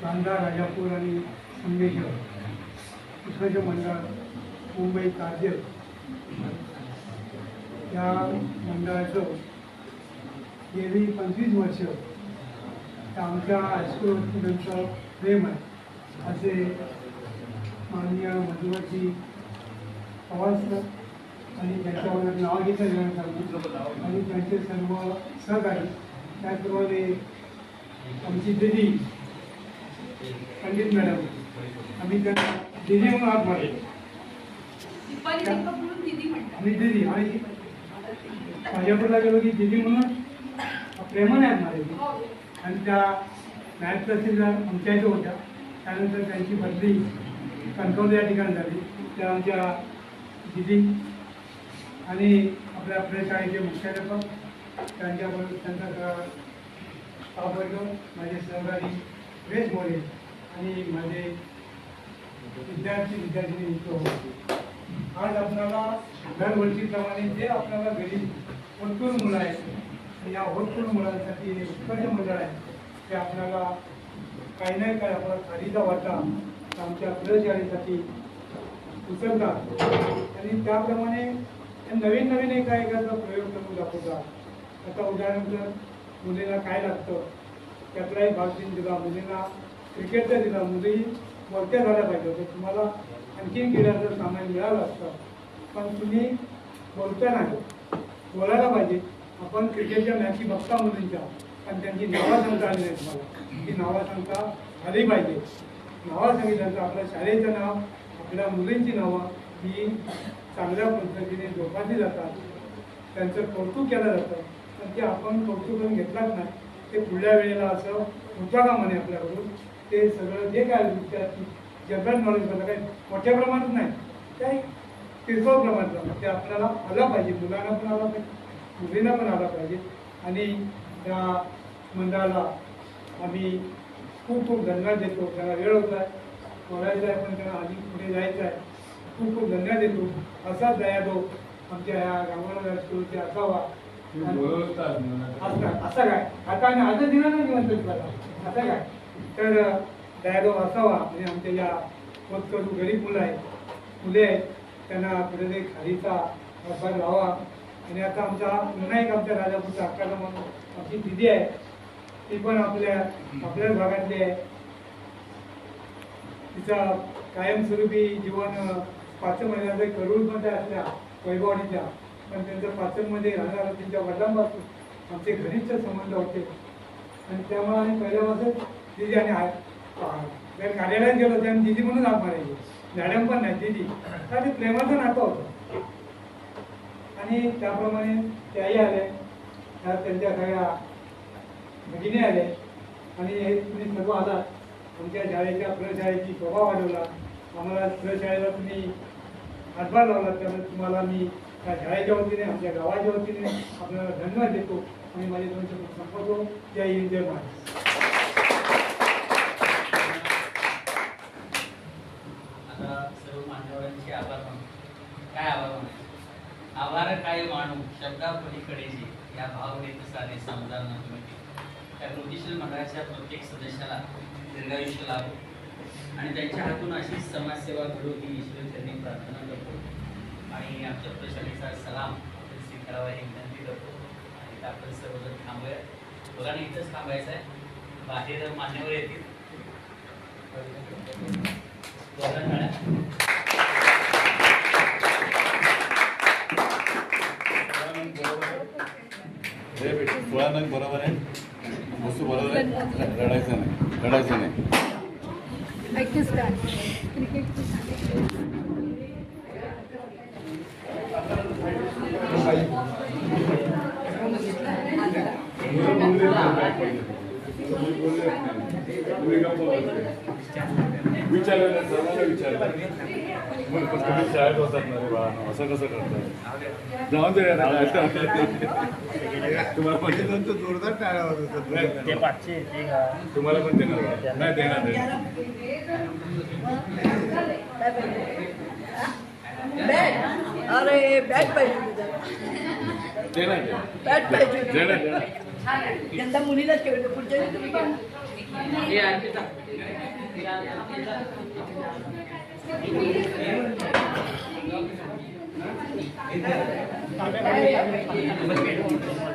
बांधा राजापूर आणि संगमेश्वर पुष्कळ मंडळ मुंबई कारजेल या मंडळाचं गेली 25 वर्ष आमच्या हायस्कूल स्टुडंटचं प्रेम आहे असे माननीय मधुवरजी पवार सर आणि त्यांच्यावर नाव घेतलं जाणार आणि त्यांचे सर्व सहकारी त्याचप्रमाणे आमची दिदी पंडित मॅडम आम्ही त्यांना दिदी म्हणून हात मारले आम्ही दिदी आणि राजापूरला गेलो की दिदी म्हणून प्रेमाने हात मारायची आणि त्या मॅथ तहसीलदार आमच्या इथं होत्या. त्यानंतर त्यांची बदली कणकवली या ठिकाणी झाली. त्या आमच्या दिदी आणि आपल्या प्रशाळेचे मुख्याध्यापक त्यांच्याबरोबर त्यांचा स्टाफ वर्ग माझे सहकारी सुरेश मोरे आणि माझे विद्यार्थी आज आपल्याला दरवर्षीप्रमाणे जे आपल्याला घरी होतकरू मुलं आहेत या होतकरू मुलांसाठी उत्कर्ष मंडळ आहे ते आपल्याला काही नाही काय आपला खालीचा वाटा आमच्या प्रशाळेसाठी उचलतात आणि त्याप्रमाणे नवीन नवीन एकाचा प्रयोग करून दाखवतात. आता उदाहरणार्थ मुलीला काय लागतं त्यातलाही भाग दिला, मुलींना क्रिकेटचा दिला, मुली वरत्या झाल्या पाहिजे तर तुम्हाला आणखीन क्रीडाचं सामान मिळालं असतं पण तुम्ही बोलता नाही, बोलायला पाहिजे. आपण क्रिकेटच्या मॅची बघता मुलींच्या पण त्यांची नावं सांगता आली नाही तुम्हाला, ती नावं सांगता आली पाहिजे. नावं सांगितल्यानंतर आपल्या शाळेचं नाव आपल्या मुलींची नावं ही चांगल्या पद्धतीने जोपासली जातात, त्यांचं कौतुक केलं जातं. पण ते आपण कौतुक करून घेतलाच नाही ते पुढल्या वेळेला असं होता का म्हणे आपल्याकडून ते सगळं जे काय विद्यार्थी जनरल नॉलेज झालं काही मोठ्या प्रमाणात नाही काही किरकोळ प्रमाणात ते आपल्याला आलं पाहिजे. मुलांना पण आला पाहिजे, मुलींना पण आला पाहिजे. आणि त्या मंडळाला आम्ही खूप खूप धन्यवाद देतो. त्यांना वेळ होता आहे बोलायचं आहे पण त्यांना आधी पुढे जायचं आहे. खूप खूप धन्यवाद देतो. असाच दयादो आमच्या या गावाला स्कूलचे असावा असं काय आता आम्ही आजच दिला नाही निमंत्रण असं काय तर दयादो असावा म्हणजे आमच्या या होतकरू गरीब मुले आहेत त्यांना कुठेतरी खालीचा हातभार लावा. आणि आता आमचा पुन्हा एक आमच्या राजापूरचा अक्काला म्हणून आमची दिदी आहे ती पण आपल्याच भागातली आहे. तिचा कायमस्वरूपी जीवन पाचन महिन्याचे करूडमध्ये असल्या वैभववाडीच्या पण त्यांचं पाचनमध्ये राहणारा त्यांच्या वडिलांपासून आमचे घनिष्ठ संबंध होते आणि त्यामुळे आम्ही पहिल्यापासून दिदी आणि कार्यालयात गेलो त्याने दिदी म्हणून हात मारायची. मॅडम पण नाही दिदी तर ते प्रेमाचं नातं होतं आणि त्याप्रमाणे त्याही आले त्यांच्या सगळ्या भगिनी आले आणि हे तुम्ही सर्व आलात आमच्या शाळेच्या प्रशाळेची शोभा वाढवला. आम्हाला प्रशाळेला तुम्ही हातभार लावला त्यामुळे तुम्हाला मी त्या शाळेच्या वतीने आमच्या गावाच्या वतीने आपल्याला धन्यवाद देतो आणि माझे दोन शब्द संपवतो. जय हिंद जय महाराष्ट्र. आता सर्व मान्यवरांचे आभार मानू. काय आभार मानू? आभार काय मानू शब्दापलीकडेची या भावनेतसाने समजा नव्हती. त्या कृतीशील मंडळाच्या प्रत्येक सदस्याला दीर्घायुष्य लाभो आणि त्यांच्या हातून अशी समाजसेवा घडो ही ईश्वर त्यांनी प्रार्थना करतो आणि आमच्या प्रशालेचा सलाम स्वीकारावा ही विनंती करतो. आणि आपण सर्वजण थांबूया. दोघांनी इथंच थांबायचं आहे. बाहेर मान्यवर येतील. बरोबर आहे वस्तू बरोबर आहे. रडायचं नाही. विचारलं सर्वांना विचारलं तुम्ही शाळेत होतात ना रे बाळा असं कसं करतात जाऊन दे तुम्हाला पण जोरदार टाळ्या होतात तुम्हाला पण देणार नाही देणार अरे बॅट पाहिजे देणार बॅट पाहिजे देणार छान आहे. यंदा मुलीला ठेवलं, पुढच्या वेळी तुम्ही घ्या. हे अर्पिता. हे अर्पिता.